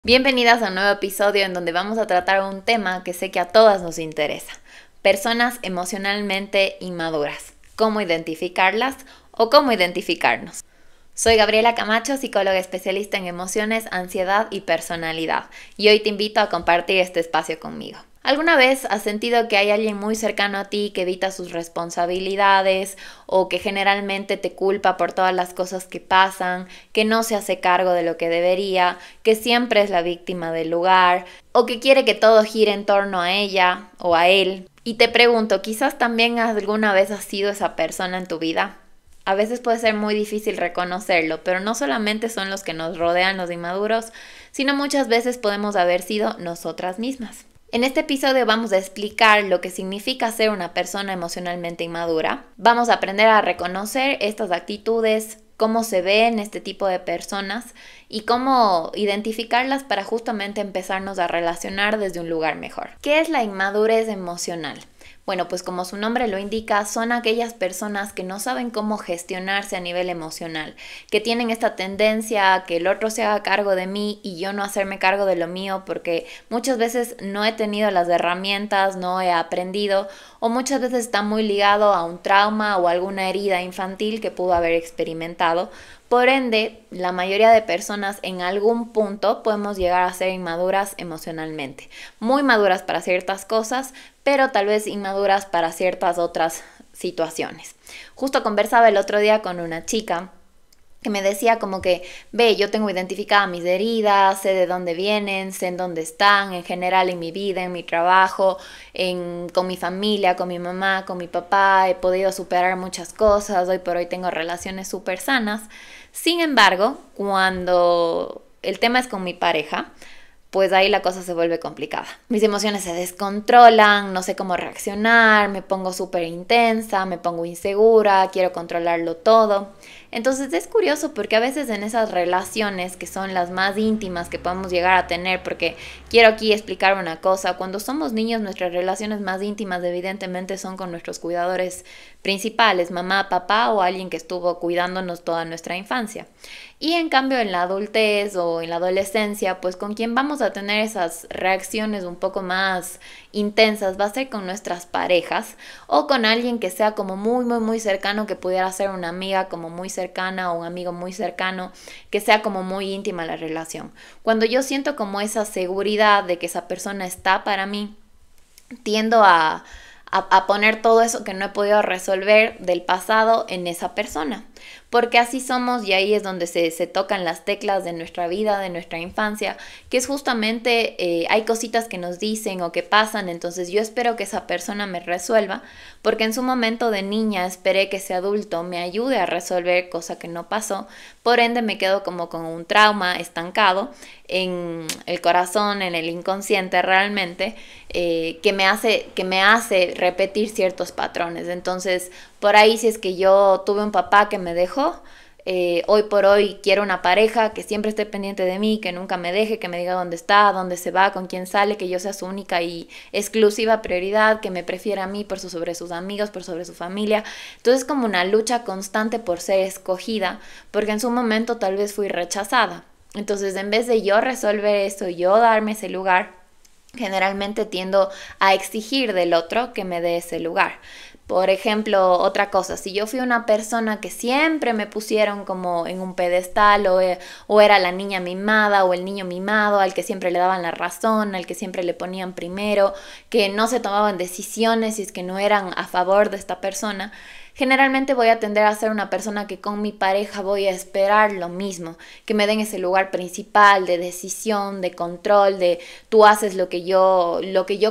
Bienvenidas a un nuevo episodio en donde vamos a tratar un tema que sé que a todas nos interesa. Personas emocionalmente inmaduras. ¿Cómo identificarlas o cómo identificarnos? Soy Gabriela Camacho, psicóloga especialista en emociones, ansiedad y personalidad, y hoy te invito a compartir este espacio conmigo. ¿Alguna vez has sentido que hay alguien muy cercano a ti que evita sus responsabilidades o que generalmente te culpa por todas las cosas que pasan, que no se hace cargo de lo que debería, que siempre es la víctima del lugar o que quiere que todo gire en torno a ella o a él? Y te pregunto, ¿quizás también alguna vez has sido esa persona en tu vida? A veces puede ser muy difícil reconocerlo, pero no solamente son los que nos rodean los inmaduros, sino muchas veces podemos haber sido nosotras mismas. En este episodio vamos a explicar lo que significa ser una persona emocionalmente inmadura. Vamos a aprender a reconocer estas actitudes, cómo se ven este tipo de personas y cómo identificarlas para justamente empezarnos a relacionar desde un lugar mejor. ¿Qué es la inmadurez emocional? Bueno, pues como su nombre lo indica, son aquellas personas que no saben cómo gestionarse a nivel emocional, que tienen esta tendencia a que el otro se haga cargo de mí y yo no hacerme cargo de lo mío porque muchas veces no he tenido las herramientas, no he aprendido o muchas veces está muy ligado a un trauma o alguna herida infantil que pudo haber experimentado. Por ende, la mayoría de personas en algún punto podemos llegar a ser inmaduras emocionalmente. Muy maduras para ciertas cosas, pero tal vez inmaduras para ciertas otras situaciones. Justo conversaba el otro día con una chica que me decía como que, ve, yo tengo identificadas mis heridas, sé de dónde vienen, sé en dónde están, en general en mi vida, en mi trabajo, con mi familia, con mi mamá, con mi papá, he podido superar muchas cosas, hoy por hoy tengo relaciones súper sanas. Sin embargo, cuando el tema es con mi pareja, pues ahí la cosa se vuelve complicada. Mis emociones se descontrolan, no sé cómo reaccionar, me pongo súper intensa, me pongo insegura, quiero controlarlo todo. Entonces es curioso porque a veces en esas relaciones que son las más íntimas que podemos llegar a tener, porque quiero aquí explicar una cosa, cuando somos niños nuestras relaciones más íntimas evidentemente son con nuestros cuidadores principales, mamá, papá o alguien que estuvo cuidándonos toda nuestra infancia. Y en cambio en la adultez o en la adolescencia, pues con quien vamos a tener esas reacciones un poco más intensas va a ser con nuestras parejas o con alguien que sea como muy cercano, que pudiera ser una amiga como muy cercana o un amigo muy cercano, que sea como muy íntima la relación. Cuando yo siento como esa seguridad de que esa persona está para mí, tiendo a poner todo eso que no he podido resolver del pasado en esa persona. Porque así somos y ahí es donde se tocan las teclas de nuestra vida, de nuestra infancia, que es justamente hay cositas que nos dicen o que pasan, entonces yo espero que esa persona me resuelva, porque en su momento de niña esperé que ese adulto me ayude a resolver cosa que no pasó, por ende me quedo como con un trauma estancado en el corazón, en el inconsciente realmente, que me hace repetir ciertos patrones. Entonces, por ahí si es que yo tuve un papá que me dejó, hoy por hoy quiero una pareja que siempre esté pendiente de mí, que nunca me deje, que me diga dónde está, dónde se va, con quién sale, que yo sea su única y exclusiva prioridad, que me prefiera a mí por sobre sus amigos, por sobre su familia. Entonces es como una lucha constante por ser escogida, porque en su momento tal vez fui rechazada. Entonces en vez de yo resolver eso, yo darme ese lugar, generalmente tiendo a exigir del otro que me dé ese lugar. Por ejemplo, otra cosa, si yo fui una persona que siempre me pusieron como en un pedestal o era la niña mimada o el niño mimado al que siempre le daban la razón, al que siempre le ponían primero, que no se tomaban decisiones si es que no eran a favor de esta persona, generalmente voy a tender a ser una persona que con mi pareja voy a esperar lo mismo, que me den ese lugar principal de decisión, de control, de tú haces lo que yo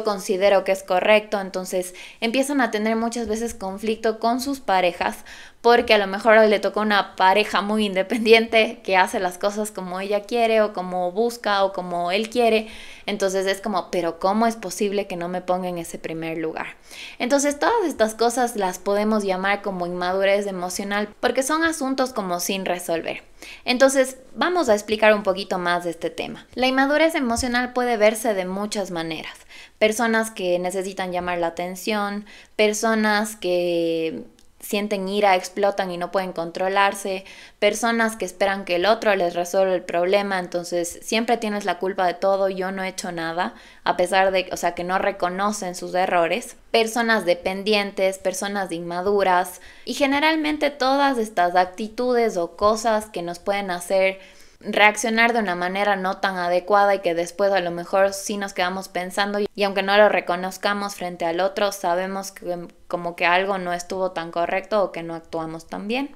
considero que es correcto. Entonces empiezan a tener muchas veces conflicto con sus parejas porque a lo mejor le tocó una pareja muy independiente que hace las cosas como ella quiere o como busca o como él quiere. Entonces es como, pero ¿cómo es posible que no me ponga en ese primer lugar? Entonces todas estas cosas las podemos llamar como inmadurez emocional porque son asuntos como sin resolver. Entonces vamos a explicar un poquito más de este tema. La inmadurez emocional puede verse de muchas maneras. Personas que necesitan llamar la atención, personas que sienten ira, explotan y no pueden controlarse, personas que esperan que el otro les resuelva el problema, entonces siempre tienes la culpa de todo, yo no he hecho nada, a pesar de, o sea, que no reconocen sus errores, personas dependientes, personas inmaduras, y generalmente todas estas actitudes o cosas que nos pueden hacer reaccionar de una manera no tan adecuada y que después a lo mejor sí nos quedamos pensando y aunque no lo reconozcamos frente al otro, sabemos que como que algo no estuvo tan correcto o que no actuamos tan bien.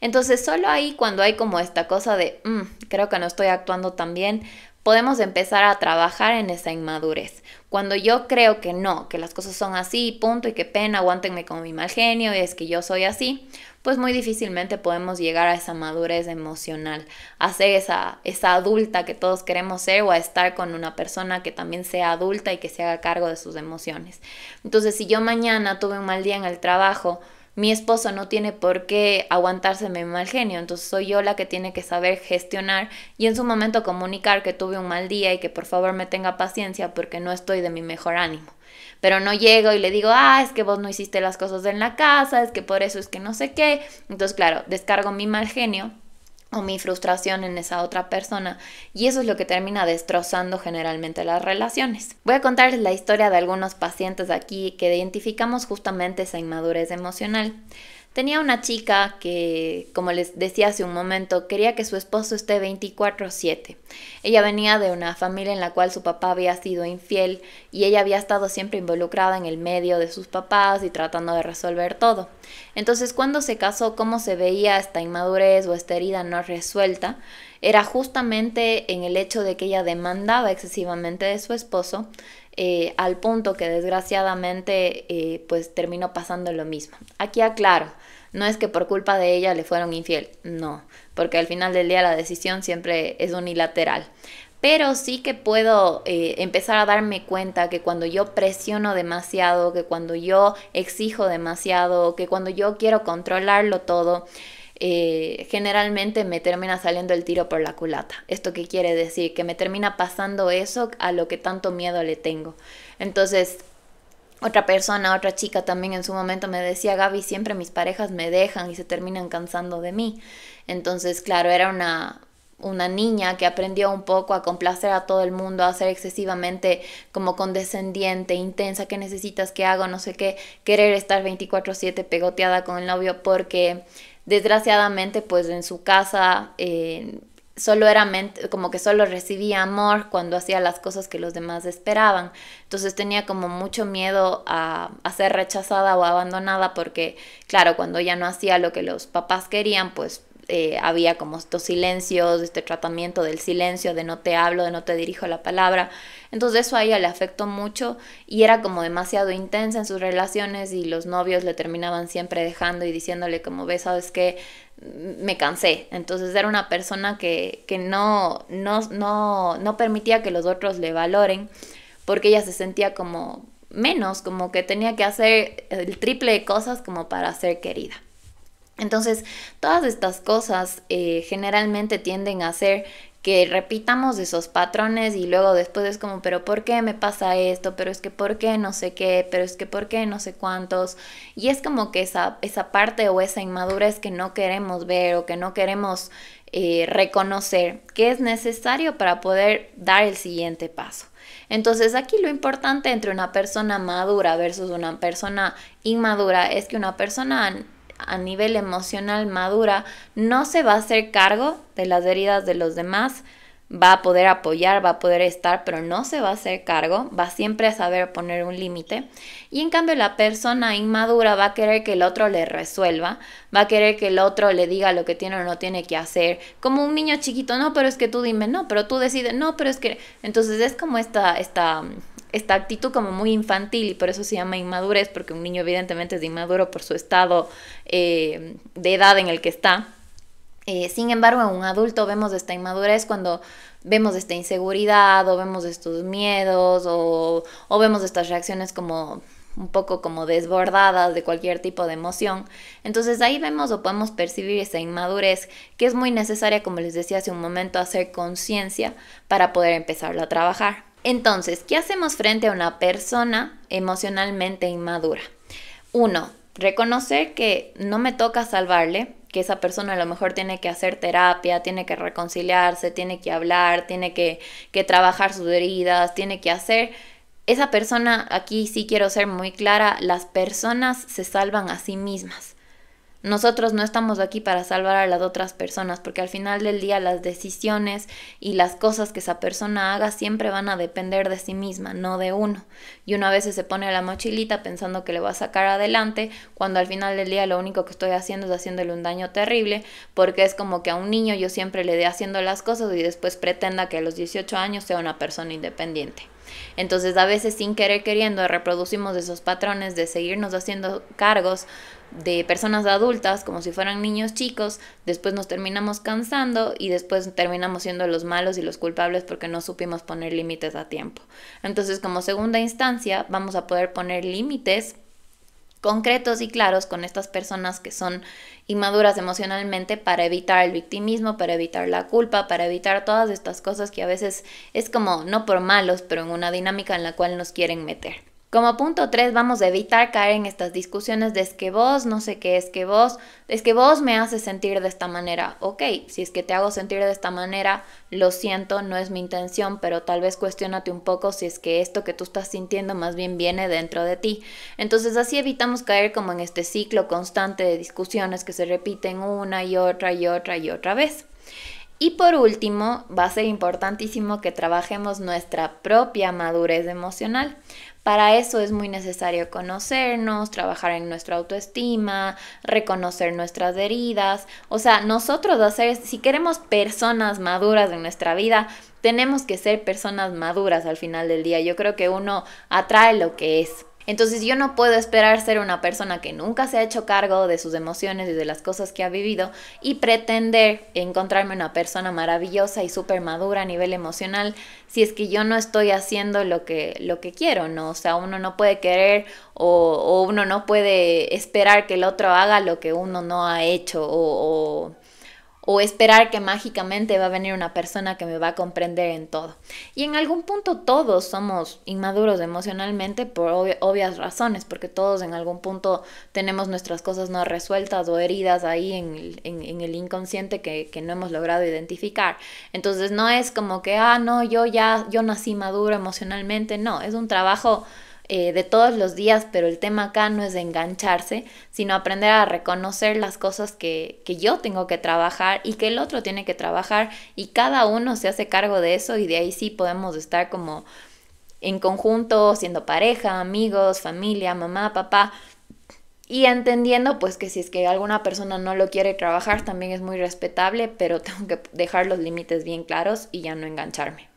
Entonces solo ahí cuando hay como esta cosa de creo que no estoy actuando tan bien, podemos empezar a trabajar en esa inmadurez. Cuando yo creo que no, que las cosas son así, punto, y qué pena, aguántenme con mi mal genio, y es que yo soy así, pues muy difícilmente podemos llegar a esa madurez emocional, a ser esa adulta que todos queremos ser o a estar con una persona que también sea adulta y que se haga cargo de sus emociones. Entonces, si yo mañana tuve un mal día en el trabajo, mi esposo no tiene por qué aguantarse mi mal genio, entonces soy yo la que tiene que saber gestionar y en su momento comunicar que tuve un mal día y que por favor me tenga paciencia porque no estoy de mi mejor ánimo. Pero no llego y le digo, es que vos no hiciste las cosas en la casa, es que por eso es que no sé qué. Entonces, claro, descargo mi mal genio o mi frustración en esa otra persona y eso es lo que termina destrozando generalmente las relaciones. Voy a contarles la historia de algunos pacientes aquí que identificamos justamente esa inmadurez emocional. Tenía una chica que, como les decía hace un momento, quería que su esposo esté 24/7. Ella venía de una familia en la cual su papá había sido infiel y ella había estado siempre involucrada en el medio de sus papás y tratando de resolver todo. Entonces, cuando se casó, cómo se veía esta inmadurez o esta herida no resuelta, era justamente en el hecho de que ella demandaba excesivamente de su esposo, al punto que desgraciadamente pues terminó pasando lo mismo. Aquí aclaro, no es que por culpa de ella le fueron infiel, no, porque al final del día la decisión siempre es unilateral. Pero sí que puedo empezar a darme cuenta que cuando yo presiono demasiado, que cuando yo exijo demasiado, que cuando yo quiero controlarlo todo, generalmente me termina saliendo el tiro por la culata. ¿Esto qué quiere decir? Que me termina pasando eso a lo que tanto miedo le tengo. Entonces, otra chica también en su momento me decía, Gaby, siempre mis parejas me dejan y se terminan cansando de mí. Entonces, claro, era una niña que aprendió un poco a complacer a todo el mundo, a ser excesivamente como condescendiente, intensa, ¿qué necesitas que hago? No sé qué, querer estar 24/7 pegoteada con el novio porque desgraciadamente pues en su casa como que solo recibía amor cuando hacía las cosas que los demás esperaban. Entonces tenía como mucho miedo a ser rechazada o abandonada porque, claro, cuando ella no hacía lo que los papás querían, pues había como estos silencios, este tratamiento del silencio, de no te hablo, de no te dirijo la palabra. Entonces eso a ella le afectó mucho y era como demasiado intensa en sus relaciones y los novios le terminaban siempre dejando y diciéndole como, ves, sabes que me cansé. Entonces era una persona que no permitía que los otros le valoren porque ella se sentía como menos, como que tenía que hacer el triple de cosas como para ser querida. Entonces, todas estas cosas generalmente tienden a hacer que repitamos esos patrones y luego después es como, pero ¿por qué me pasa esto? Pero es que ¿por qué no sé qué? Pero es que ¿por qué no sé cuántos? Y es como que esa parte o esa inmadurez que no queremos ver o que no queremos reconocer que es necesario para poder dar el siguiente paso. Entonces aquí lo importante entre una persona madura versus una persona inmadura es que una persona a nivel emocional madura no se va a hacer cargo de las heridas de los demás, va a poder apoyar, va a poder estar, pero no se va a hacer cargo, va siempre a saber poner un límite. Y en cambio la persona inmadura va a querer que el otro le resuelva, va a querer que el otro le diga lo que tiene o no tiene que hacer, como un niño chiquito, no, pero es que tú dime, no, pero tú decides, no, pero es que... Entonces es como esta actitud como muy infantil y por eso se llama inmadurez, porque un niño evidentemente es inmaduro por su estado de edad en el que está. Sin embargo, en un adulto vemos esta inmadurez cuando vemos esta inseguridad o vemos estos miedos o vemos estas reacciones como un poco como desbordadas de cualquier tipo de emoción. Entonces ahí vemos o podemos percibir esa inmadurez que es muy necesaria, como les decía hace un momento, hacer conciencia para poder empezarlo a trabajar. Entonces, ¿qué hacemos frente a una persona emocionalmente inmadura? 1. Reconocer que no me toca salvarle, que esa persona a lo mejor tiene que hacer terapia, tiene que reconciliarse, tiene que hablar, tiene que trabajar sus heridas, tiene que hacer... Esa persona, aquí sí quiero ser muy clara, las personas se salvan a sí mismas. Nosotros no estamos aquí para salvar a las otras personas, porque al final del día las decisiones y las cosas que esa persona haga siempre van a depender de sí misma, no de uno. Y uno a veces se pone la mochilita pensando que le va a sacar adelante, cuando al final del día lo único que estoy haciendo es haciéndole un daño terrible, porque es como que a un niño yo siempre le dé haciendo las cosas y después pretenda que a los 18 años sea una persona independiente. Entonces a veces sin querer queriendo reproducimos esos patrones de seguirnos haciendo cargos de personas adultas como si fueran niños chicos, después nos terminamos cansando y después terminamos siendo los malos y los culpables porque no supimos poner límites a tiempo. Entonces, como segunda instancia, vamos a poder poner límites concretos y claros con estas personas que son inmaduras emocionalmente para evitar el victimismo, para evitar la culpa, para evitar todas estas cosas que a veces es como no por malos, pero en una dinámica en la cual nos quieren meter. Como punto 3 vamos a evitar caer en estas discusiones de es que vos, no sé qué, es que vos me haces sentir de esta manera. Ok, si es que te hago sentir de esta manera, lo siento, no es mi intención, pero tal vez cuestiónate un poco si es que esto que tú estás sintiendo más bien viene dentro de ti. Entonces así evitamos caer como en este ciclo constante de discusiones que se repiten una y otra y otra y otra vez. Y por último, va a ser importantísimo que trabajemos nuestra propia madurez emocional. Para eso es muy necesario conocernos, trabajar en nuestra autoestima, reconocer nuestras heridas. O sea, nosotros si queremos personas maduras en nuestra vida, tenemos que ser personas maduras al final del día. Yo creo que uno atrae lo que es. Entonces yo no puedo esperar ser una persona que nunca se ha hecho cargo de sus emociones y de las cosas que ha vivido y pretender encontrarme una persona maravillosa y súper madura a nivel emocional si es que yo no estoy haciendo lo que quiero, ¿no? O sea, uno no puede querer o uno no puede esperar que el otro haga lo que uno no ha hecho o esperar que mágicamente va a venir una persona que me va a comprender en todo. Y en algún punto todos somos inmaduros emocionalmente por obvias razones, porque todos en algún punto tenemos nuestras cosas no resueltas o heridas ahí en el inconsciente que no hemos logrado identificar. Entonces no es como que, no, yo nací maduro emocionalmente, no, es un trabajo de todos los días, pero el tema acá no es engancharse, sino aprender a reconocer las cosas que yo tengo que trabajar y que el otro tiene que trabajar y cada uno se hace cargo de eso y de ahí sí podemos estar como en conjunto, siendo pareja, amigos, familia, mamá, papá y entendiendo pues que si es que alguna persona no lo quiere trabajar también es muy respetable, pero tengo que dejar los límites bien claros y ya no engancharme.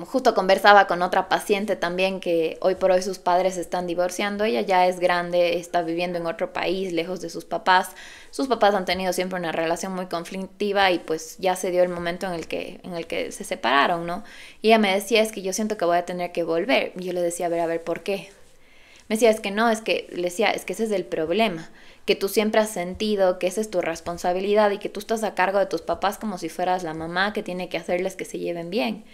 Justo conversaba con otra paciente también que hoy por hoy sus padres se están divorciando, ella ya es grande, está viviendo en otro país, lejos de sus papás han tenido siempre una relación muy conflictiva y pues ya se dio el momento en el que se separaron, ¿no? Y ella me decía, es que yo siento que voy a tener que volver, y yo le decía, a ver, ¿por qué? Me decía, es que no, le decía, es que ese es el problema, que tú siempre has sentido que esa es tu responsabilidad y que tú estás a cargo de tus papás como si fueras la mamá que tiene que hacerles que se lleven bien.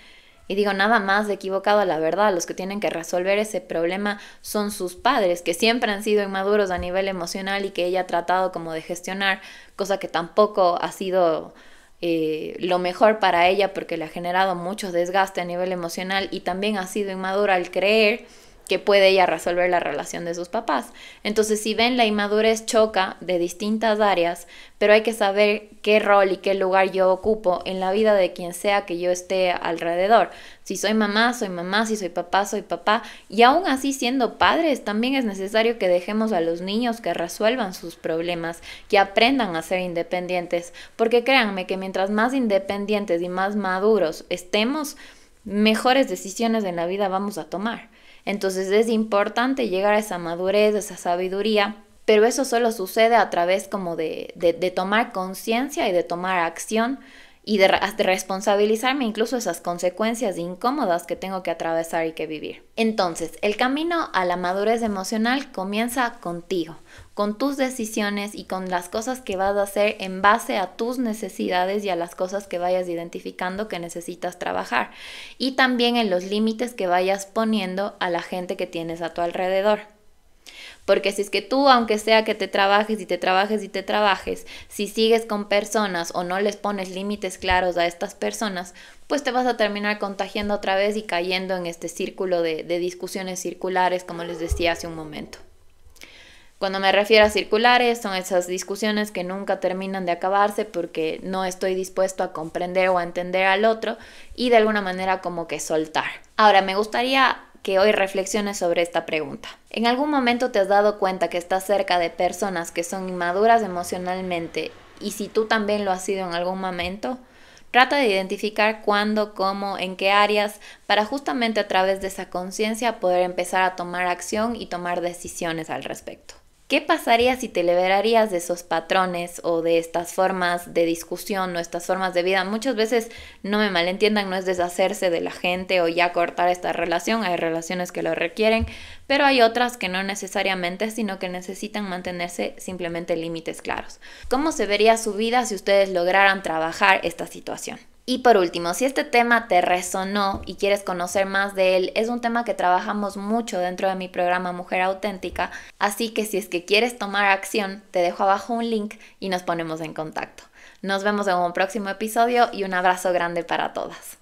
Y digo, nada más de equivocado a la verdad, los que tienen que resolver ese problema son sus padres, que siempre han sido inmaduros a nivel emocional y que ella ha tratado como de gestionar, cosa que tampoco ha sido lo mejor para ella porque le ha generado mucho desgaste a nivel emocional y también ha sido inmadura al creer que puede ella resolver la relación de sus papás. Entonces, si ven, la inmadurez choca de distintas áreas, pero hay que saber qué rol y qué lugar yo ocupo en la vida de quien sea que yo esté alrededor. Si soy mamá, si soy papá, y aún así siendo padres, también es necesario que dejemos a los niños que resuelvan sus problemas, que aprendan a ser independientes, porque créanme que mientras más independientes y más maduros estemos, mejores decisiones en la vida vamos a tomar. Entonces es importante llegar a esa madurez, a esa sabiduría, pero eso solo sucede a través como de tomar conciencia y de tomar acción y de responsabilizarme incluso esas consecuencias incómodas que tengo que atravesar y que vivir. Entonces, el camino a la madurez emocional comienza contigo, con tus decisiones y con las cosas que vas a hacer en base a tus necesidades y a las cosas que vayas identificando que necesitas trabajar. Y también en los límites que vayas poniendo a la gente que tienes a tu alrededor. Porque si es que tú, aunque sea que te trabajes y te trabajes y te trabajes, si sigues con personas o no les pones límites claros a estas personas, pues te vas a terminar contagiando otra vez y cayendo en este círculo de discusiones circulares, como les decía hace un momento. Cuando me refiero a circulares, son esas discusiones que nunca terminan de acabarse porque no estoy dispuesto a comprender o a entender al otro y de alguna manera como que soltar. Ahora, me gustaría que hoy reflexiones sobre esta pregunta. ¿En algún momento te has dado cuenta que estás cerca de personas que son inmaduras emocionalmente y si tú también lo has sido en algún momento? Trata de identificar cuándo, cómo, en qué áreas, para justamente a través de esa conciencia poder empezar a tomar acción y tomar decisiones al respecto. ¿Qué pasaría si te liberarías de esos patrones o de estas formas de discusión o estas formas de vida? Muchas veces, no me malentiendan, no es deshacerse de la gente o ya cortar esta relación. Hay relaciones que lo requieren, pero hay otras que no necesariamente, sino que necesitan mantenerse simplemente límites claros. ¿Cómo se vería su vida si ustedes lograran trabajar esta situación? Y por último, si este tema te resonó y quieres conocer más de él, es un tema que trabajamos mucho dentro de mi programa Mujer Auténtica, así que si es que quieres tomar acción, te dejo abajo un link y nos ponemos en contacto. Nos vemos en un próximo episodio y un abrazo grande para todas.